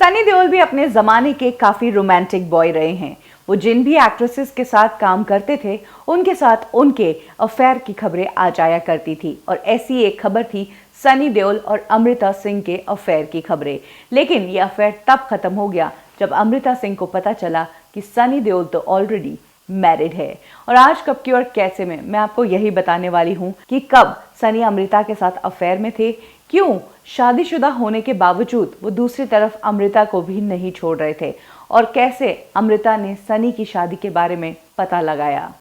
सनी देओल भी अपने जमाने के काफी रोमांटिक बॉय रहे हैं। वो जिन भी एक्ट्रेसेस के साथ काम करते थे उनके साथ उनके अफेयर की खबरें आ जाया करती थी और ऐसी एक खबर थी सनी देओल और अमृता सिंह के अफेयर की खबरें। लेकिन ये अफेयर तब खत्म हो गया जब अमृता सिंह को पता चला कि सनी देओल तो ऑलरेडी मैरिड है। और आज कब की और कैसे में मैं आपको यही बताने वाली हूँ कि कब सनी अमृता के साथ अफेयर में थे, क्यों शादीशुदा होने के बावजूद वो दूसरी तरफ अमृता को भी नहीं छोड़ रहे थे और कैसे अमृता ने सनी की शादी के बारे में पता लगाया।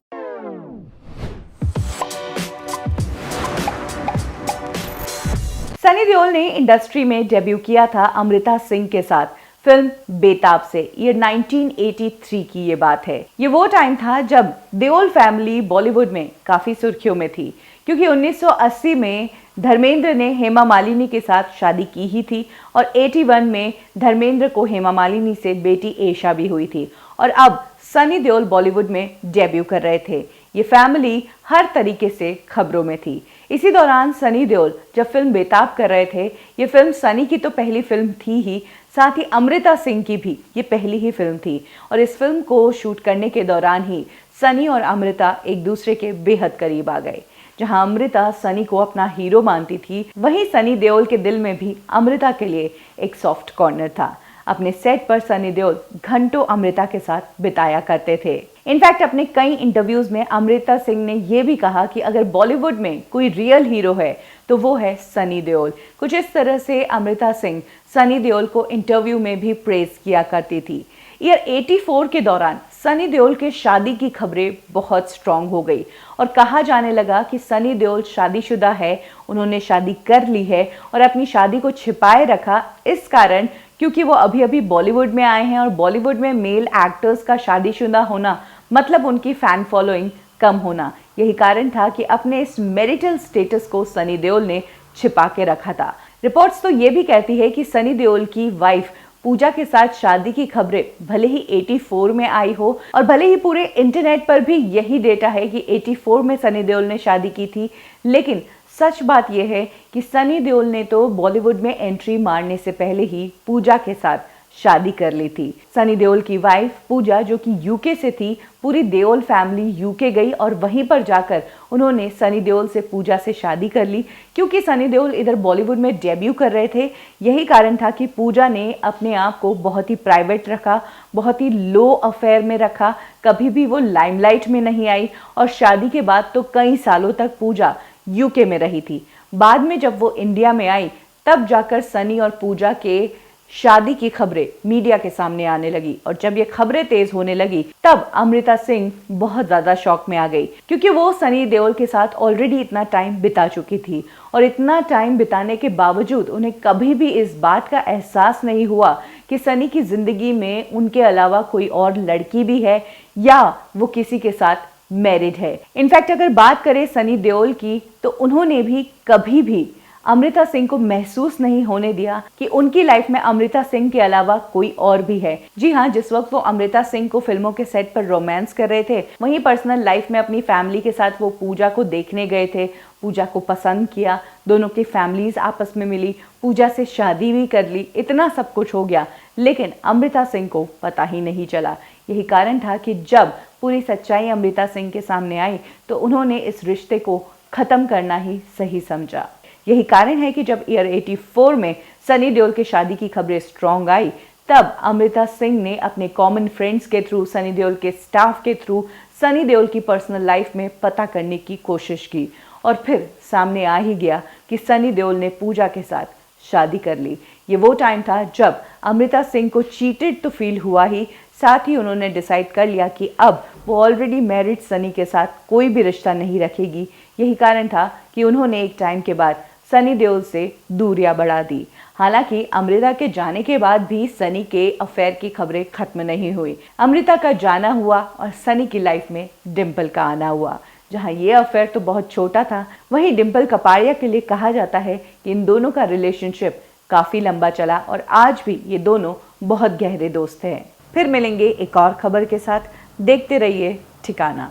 सनी देओल ने इंडस्ट्री में डेब्यू किया था अमृता सिंह के साथ फिल्म बेताब से। ये 1983 की ये बात है। ये वो टाइम था जब देओल फैमिली बॉलीवुड में काफी सुर्खियों में थी, क्योंकि 1980 में धर्मेंद्र ने हेमा मालिनी के साथ शादी की ही थी और 81 में धर्मेंद्र को हेमा मालिनी से बेटी एशा भी हुई थी और अब सनी देओल बॉलीवुड में डेब्यू कर रहे थे। ये फैमिली हर तरीके से खबरों में थी। इसी दौरान सनी देओल जब फिल्म बेताब कर रहे थे, ये फिल्म सनी की तो पहली फिल्म थी ही, साथ ही अमृता सिंह की भी ये पहली ही फिल्म थी और इस फिल्म को शूट करने के दौरान ही सनी और अमृता एक दूसरे के बेहद करीब आ गए। जहां अमृता सनी को अपना हीरो मानती थी, वहीं सनी देओल के दिल में भी अमृता के लिए एक सॉफ्ट कॉर्नर था। अपने सेट पर सनी देओल घंटों अमृता के साथ बिताया करते थे। इनफैक्ट अपने कई इंटरव्यूज में अमृता सिंह ने यह भी कहा कि अगर बॉलीवुड में कोई रियल हीरो है तो वो है सनी देओल। कुछ इस तरह से अमृता सिंह सनी देओल को इंटरव्यू में भी प्रेज किया करती थी। ईयर 84 के दौरान सनी देओल के शादी की खबरें बहुत स्ट्रांग हो गई और कहा जाने लगा कि सनी देओल शादीशुदा है, उन्होंने शादी कर ली है और अपनी शादी को छिपाए रखा इस कारण क्योंकि वो अभी अभी बॉलीवुड में आए हैं और बॉलीवुड में मेल एक्टर्स का शादीशुदा होना मतलब उनकी फैन फॉलोइंग कम होना। यही कारण था कि अपने इस मैरिटल स्टेटस को सनी देओल ने छिपा के रखा था। रिपोर्ट्स तो ये भी कहती है कि सनी देओल की वाइफ पूजा के साथ शादी की खबरें भले ही 84 में आई हो और भले ही पूरे इंटरनेट पर भी यही डेटा है कि 84 में सनी देओल ने शादी की थी, लेकिन सच बात यह है कि सनी देओल ने तो बॉलीवुड में एंट्री मारने से पहले ही पूजा के साथ शादी कर ली थी। सनी देओल की वाइफ पूजा, जो कि यूके से थी, पूरी देओल फैमिली यूके गई और वहीं पर जाकर उन्होंने सनी देओल से पूजा से शादी कर ली। क्योंकि सनी देओल इधर बॉलीवुड में डेब्यू कर रहे थे, यही कारण था कि पूजा ने अपने आप को बहुत ही प्राइवेट रखा, बहुत ही लो अफेयर में रखा, कभी भी वो लाइमलाइट में नहीं आई और शादी के बाद तो कई सालों तक पूजा यूके में रही थी। बाद में जब वो इंडिया में आई तब जाकर सनी और पूजा के शादी की खबरें मीडिया के सामने आने लगी और जब ये खबरें तेज होने लगी तब अमृता सिंह बहुत ज्यादा शॉक में आ गई, क्योंकि वो सनी देओल के साथ ऑलरेडी इतना टाइम बिता चुकी थी और इतना टाइम बिताने के बावजूद उन्हें कभी भी इस बात का एहसास नहीं हुआ कि सनी की जिंदगी में उनके अलावा कोई और लड़की भी है या वो किसी के साथ मैरिड है। इनफैक्ट अगर बात करें सनी देओल की तो उन्होंने भी कभी भी अमृता सिंह को महसूस नहीं होने दिया कि उनकी लाइफ में अमृता सिंह के अलावा कोई और भी है। जी हाँ, जिस वक्त वो अमृता सिंह को फिल्मों के सेट पर रोमांस कर रहे थे, वहीं पर्सनल लाइफ में अपनी फैमिली के साथ वो पूजा को देखने गए थे, पूजा को पसंद किया, दोनों की फैमिलीज आपस में मिली, पूजा से शादी भी कर ली, इतना सब कुछ हो गया, लेकिन अमृता सिंह को पता ही नहीं चला। यही कारण था कि जब पूरी सच्चाई अमृता सिंह के सामने आई तो उन्होंने इस रिश्ते को खत्म करना ही सही समझा। यही कारण है कि जब ईयर 84 में सनी देओल की शादी की खबरें स्ट्रॉन्ग आई तब अमृता सिंह ने अपने कॉमन फ्रेंड्स के थ्रू, सनी देओल के स्टाफ के थ्रू सनी देओल की पर्सनल लाइफ में पता करने की कोशिश की और फिर सामने आ ही गया कि सनी देओल ने पूजा के साथ शादी कर ली। ये वो टाइम था जब अमृता सिंह को चीटेड तो फील हुआ ही, साथ ही उन्होंने डिसाइड कर लिया कि अब वो ऑलरेडी मैरिड सनी के साथ कोई भी रिश्ता नहीं रखेगी। यही कारण था कि उन्होंने एक टाइम के बाद सनी देओल से दूरियां बढ़ा दी। हालांकि अमृता के जाने के बाद भी सनी के अफेयर की खबरें खत्म नहीं हुई। अमृता का जाना हुआ और सनी की लाइफ में डिम्पल का आना हुआ। जहां ये अफेयर तो बहुत छोटा था, वहीं डिम्पल कपाड़िया के लिए कहा जाता है कि इन दोनों का रिलेशनशिप काफी लंबा चला और आज भी ये दोनों बहुत गहरे दोस्त हैं। फिर मिलेंगे एक और खबर के साथ। देखते रहिए ठिकाना।